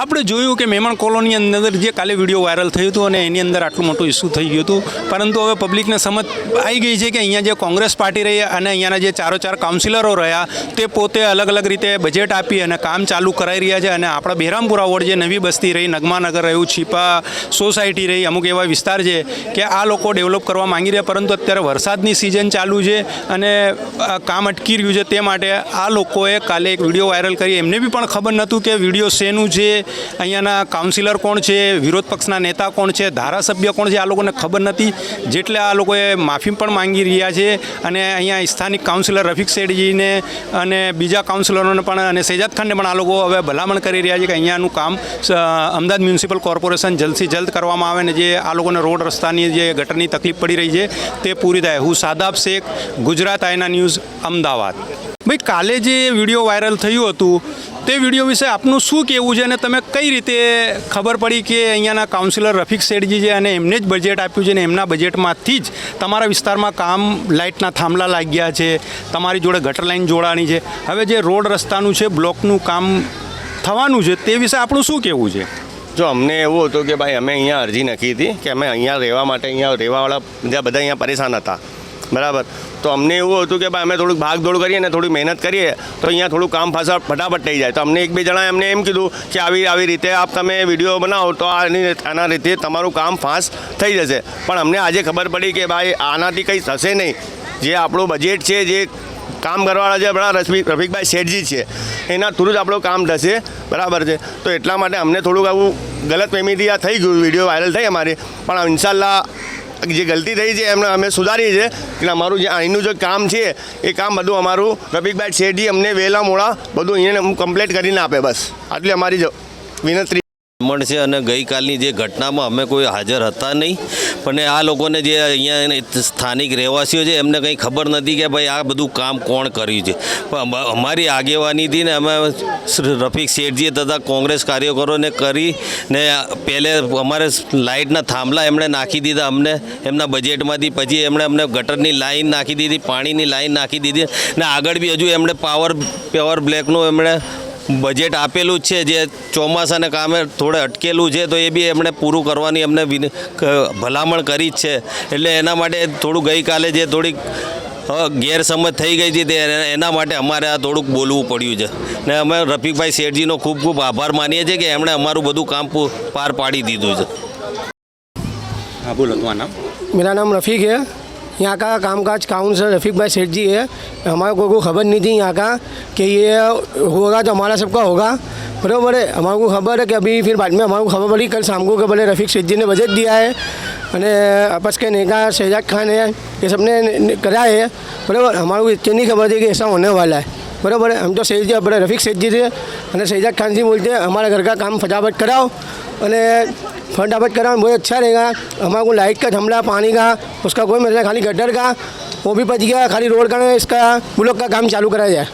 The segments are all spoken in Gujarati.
આપણે જોયું કે મહેમાન કોલોની અંદર જે કાલે વિડીયો વાયરલ થયું હતું અને એની અંદર આટલું મોટું ઇસ્યુ થઈ ગયું હતું, પરંતુ હવે પબ્લિકને સમજ આવી ગઈ છે કે અહીંયા જે કોંગ્રેસ પાર્ટી રહી અને અહીંયાના જે ચાર કાઉન્સિલરો રહ્યા તે પોતે અલગ અલગ રીતે બજેટ આપી અને કામ ચાલુ કરાવી રહ્યા છે. અને આપણા બહેરામપુરા વોર્ડ જે નવી બસ્તી રહી, નગમાનગર રહ્યું, છીપા સોસાયટી રહી, અમુક એવા વિસ્તાર છે કે આ લોકો ડેવલપ કરવા માંગી રહ્યા, પરંતુ અત્યારે વરસાદની સિઝન ચાલુ છે અને કામ અટકી રહ્યું છે. તે માટે આ લોકોએ કાલે એક વિડીયો વાયરલ કરી. એમને બી પણ ખબર નહોતું કે વિડીયો શેનું છે, અહીંયાના કાઉન્સિલર કોણ છે, વિરોધ પક્ષના નેતા કોણ છે, ધારાસભ્ય કોણ છે, આ લોકોને ખબર નથી. જેટલે આ લોકોએ માફી પણ માંગી રહ્યા છે અને અહીંયા સ્થાનિક કાઉન્સિલર રફીક શેઠજીને અને બીજા કાઉન્સિલરોને પણ અને શહેજાદ ખાનને પણ આ લોકો હવે ભલામણ કરી રહ્યા છે કે અહીંયાનું કામ અમદાવાદ મ્યુનિસિપલ કોર્પોરેશન જલ્દથી જલ્દ કરવામાં આવે ને જે આ લોકોને રોડ રસ્તાની જે ગટરની તકલીફ પડી રહી છે તે પૂરી થાય. હું શાદાબ શેખ, ગુજરાત આઈના ન્યૂઝ, અમદાવાદ. ભાઈ, કાલે જે વિડીયો વાયરલ થયું હતું તે વિડીયો વિશે આપનું શું કહેવું છે અને તમે કઈ રીતે ખબર પડી કે અહીંયાના કાઉન્સિલર રફીક શેઠજી છે અને એમને જ બજેટ આપ્યું છે અને એમના બજેટમાંથી જ તમારા વિસ્તારમાં કામ, લાઇટના થાંભલા લાગ્યા છે, તમારી જોડે ગટર લાઈન જોડાણી છે, હવે જે રોડ રસ્તાનું છે, બ્લોકનું કામ થવાનું છે તે વિશે આપણું શું કહેવું છે? જો અમને એવું હતું કે ભાઈ અમે અહીંયા અરજી નાખી હતી કે અમે અહીંયા રહેવા માટે, અહીંયા રહેવાવાળા બધા અહીંયા પરેશાન હતા, બરાબર. તો અમને એવું હતું કે ભાઈ અમે થોડુંક ભાગદોડ કરીએ ને થોડી મહેનત કરીએ તો અહીંયા થોડું કામ ફટાફટ થઈ જાય. તો અમને એક બે જણાએ એમને એમ કીધું કે આવી રીતે આપ તમે વિડીયો બનાવો તો આના રીતે તમારું કામ ફાસ્ટ થઈ જશે. પણ અમને આજે ખબર પડી કે ભાઈ આનાથી કંઈ થશે નહીં. જે આપણું બજેટ છે, જે કામ કરવાવાળા જે આપણા રફીકભાઈ શેઠજી છે એના થ્રુ જ આપણું કામ થશે, બરાબર છે. તો એટલા માટે અમને થોડુંક આવું ગલતફહેમીથી આ થઈ ગયું, વિડીયો વાયરલ થઈ અમારી. પણ ઇન્શાલ્લાહ જે ગલતી થઈ છે એમને અમે સુધારી છે કે અમારું જે અહીંનું જે કામ છે એ કામ બધું અમારું રફીકભાઈ શેઠજી અમને વહેલા મોડા બધું અહીંયા કમ્પ્લીટ કરીને આપે. બસ આટલી અમારી વિનંતી છે. અને ગઈકાલની જે ઘટનામાં અમે કોઈ હાજર હતા નહીં, પણ આ લોકોને જે અહીંયા સ્થાનિક રહેવાસીઓ છે એમને કંઈ ખબર નથી કે ભાઈ આ બધું કામ કોણ કર્યું છે. પણ અમારી આગેવાનીથી ને અમે રફીક શેઠજી તથા કોંગ્રેસ કાર્યકરોને કરીને પહેલે અમારે લાઇટના થાંભલા એમણે નાખી દીધા અમને એમના બજેટમાંથી. પછી એમણે અમને ગટરની લાઈન નાખી દીધી, પાણીની લાઈન નાખી દીધી ને આગળ બી હજુ એમણે પાવર બ્લેકનું એમણે બજેટ આપેલું જ છે જે ચોમાસાને કામે થોડે અટકેલું છે. તો એ બી એમણે પૂરું કરવાની અમને ભલામણ કરી જ છે. એટલે એના માટે થોડું ગઈકાલે જે થોડીક ગેરસમજ થઈ ગઈ હતી તે એના માટે અમારે આ થોડુંક બોલવું પડ્યું છે. ને અમે રફીકભાઈ શેઠજીનો ખૂબ ખૂબ આભાર માનીએ છીએ કે એમણે અમારું બધું કામ પાર પાડી દીધું છે. હા, બોલો તમારું નામ? मेरा नाम रफ़ीक है. यहाँ का कामकाज काउंसलर रफ़ीक भाई सेठ जी है. हमारे को खबर नहीं थी यहाँ का कि ये होगा तो हमारा सबका होगा, बराबर है. हमारे को खबर है कि अभी फिर बाद में हमारे को खबर पड़ी कल शाम को कि बोले रफ़ीक सेठ जी ने बजट दिया है અને आपस के नेता शहजाद खान है ये सब ने करा है, बराबर. हमारे को इतनी खबर थी कि ऐसा होने वाला है, बराबर है. हम तो सेठ जी अपने रफ़ीक सेठ जी थे અને शहजाद खान जी बोलते हैं हमारे घर का काम फटाफट कराओ અને फटाफट कराओ, बहुत अच्छा रहेगा. हमारे को लाइट का थमला, पानी का उसका कोई मतलब, खाली गटर का वो भी बच गया, खाली रोड का इसका ब्लॉक का काम चालू कराया जाए.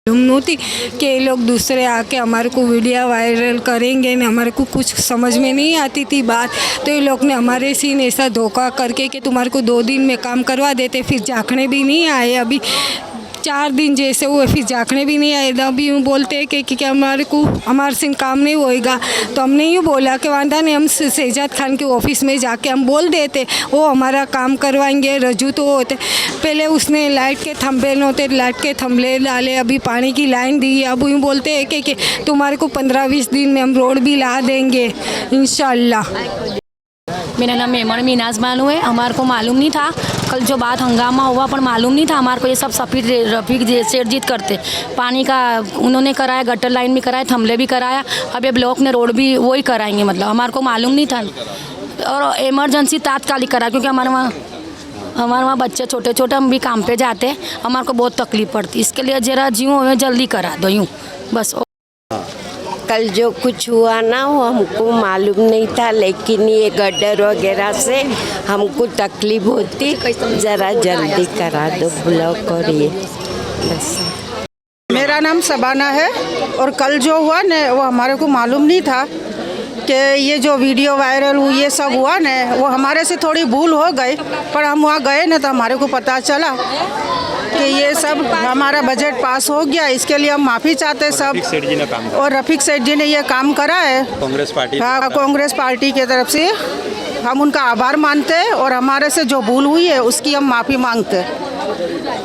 नोती कि ये लोग दूसरे आके हमारे को वीडियो वायरल करेंगे ना, हमारे को कुछ समझ में नहीं आती थी बात. तो ये लोग ने हमारे सीन ऐसा धोखा करके कि तुम्हारे को 2 दिन में काम करवा देते, फिर झाँकने भी नहीं आए. अभी 4 दिन जैसे हुए फिर झाँकने भी नहीं आए. अभी यूँ बोलते हैं कि हमारे से काम नहीं होएगा. तो हमने यूँ बोला कि वादा नहीं, हम शहजाद खान के ऑफिस में जाके हम बोल देते, वो हमारा काम करवाएंगे. रजू तो होते पहले उसने लाइट के थंबे होते, लाइट के थंबले डाले, अभी पानी की लाइन दी. अब यूँ बोलते हैं कि तुम्हारे को 15-20 दिन में हम रोड भी ला देंगे इंशाल्लाह. मेरा नाम मेमण मीनाज बानू है. हमारे को मालूम नहीं था कल जो बात हंगामा हुआ, पर मालूम नहीं था हमारे को ये सब रफ़ीक सेठ जीत करते. पानी का उन्होंने कराया, गटर लाइन भी कराया, थमले भी कराया, अब ये ब्लॉक ने रोड भी वही कराएंगे. मतलब हमारे को मालूम नहीं था और इमरजेंसी तात्कालिक करा क्योंकि हमारे वहाँ बच्चे छोटे छोटे, हम भी काम पे जाते हैं, हमारे को बहुत तकलीफ पड़ती. इसके लिए जरा जीव हमें जल्दी करा दो यूँ बस. कल जो कुछ हुआ ना वो हमको मालूम नहीं था, लेकिन ये गटर वगैरह से हमको तकलीफ होती, ज़रा जल्दी करा दो ब्लॉक. और ये बस. मेरा नाम सबाना है और कल जो हुआ ना वो हमारे को मालूम नहीं था कि ये जो वीडियो वायरल हुई ये सब हुआ ना, वो हमारे से थोड़ी भूल हो गई. पर हम वहाँ गए ना तो हमारे को पता चला कि ये सब हमारा बजट पास हो गया, इसके लिए हम माफ़ी चाहते हैं सब। रफीक सेठ जी ने काम और रफीक सेठ जी ने ये काम करा है कांग्रेस पार्टी हाँ, कांग्रेस पार्टी की तरफ से हम उनका आभार मानते हैं और हमारे से जो भूल हुई है उसकी हम माफ़ी मांगते हैं।